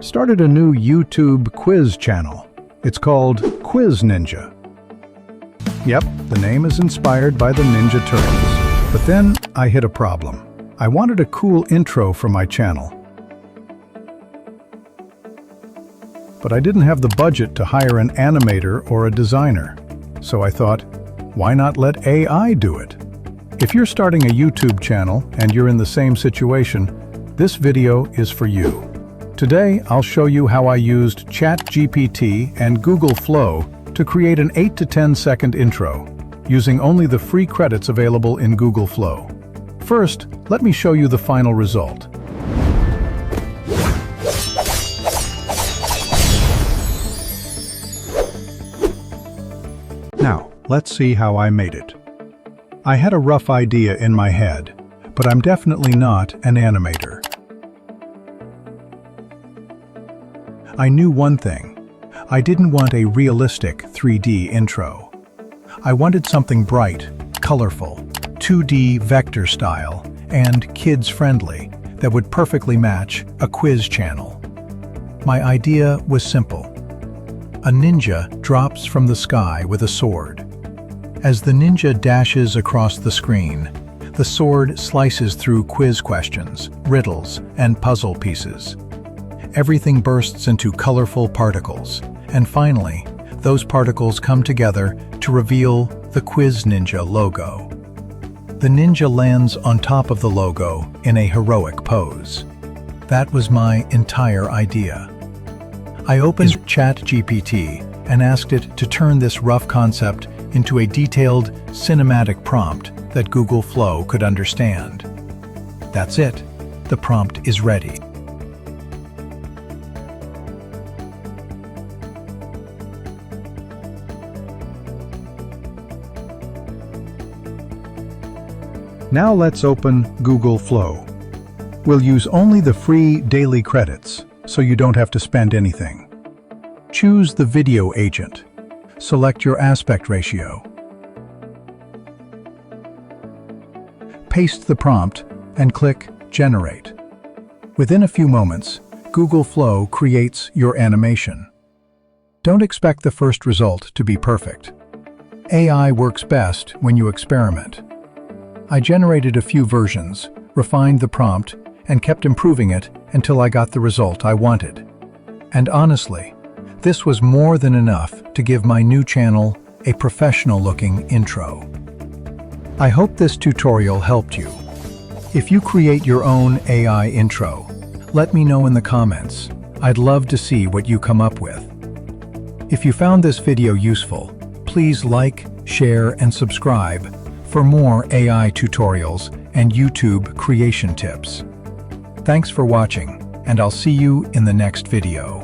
Started a new YouTube quiz channel. It's called Quiz Ninja. Yep, the name is inspired by the Ninja Turtles. But then I hit a problem. I wanted a cool intro for my channel. But I didn't have the budget to hire an animator or a designer. So I thought, why not let AI do it? If you're starting a YouTube channel and you're in the same situation, this video is for you. Today, I'll show you how I used ChatGPT and Google Flow to create an 8 to 10 second intro, using only the free credits available in Google Flow. First, let me show you the final result. Now, let's see how I made it. I had a rough idea in my head, but I'm definitely not an animator. I knew one thing. I didn't want a realistic 3D intro. I wanted something bright, colorful, 2D vector style, and kids-friendly that would perfectly match a quiz channel. My idea was simple. A ninja drops from the sky with a sword. As the ninja dashes across the screen, the sword slices through quiz questions, riddles, and puzzle pieces. Everything bursts into colorful particles, and finally, those particles come together to reveal the Quiz Ninja logo. The ninja lands on top of the logo in a heroic pose. That was my entire idea. I opened ChatGPT and asked it to turn this rough concept into a detailed, cinematic prompt that Google Flow could understand. That's it. The prompt is ready. Now let's open Google Flow. We'll use only the free daily credits, so you don't have to spend anything. Choose the video agent. Select your aspect ratio. Paste the prompt and click Generate. Within a few moments, Google Flow creates your animation. Don't expect the first result to be perfect. AI works best when you experiment. I generated a few versions, refined the prompt, and kept improving it until I got the result I wanted. And honestly, this was more than enough to give my new channel a professional-looking intro. I hope this tutorial helped you. If you create your own AI intro, let me know in the comments. I'd love to see what you come up with. If you found this video useful, please like, share, and subscribe for more AI tutorials and YouTube creation tips. Thanks for watching, and I'll see you in the next video.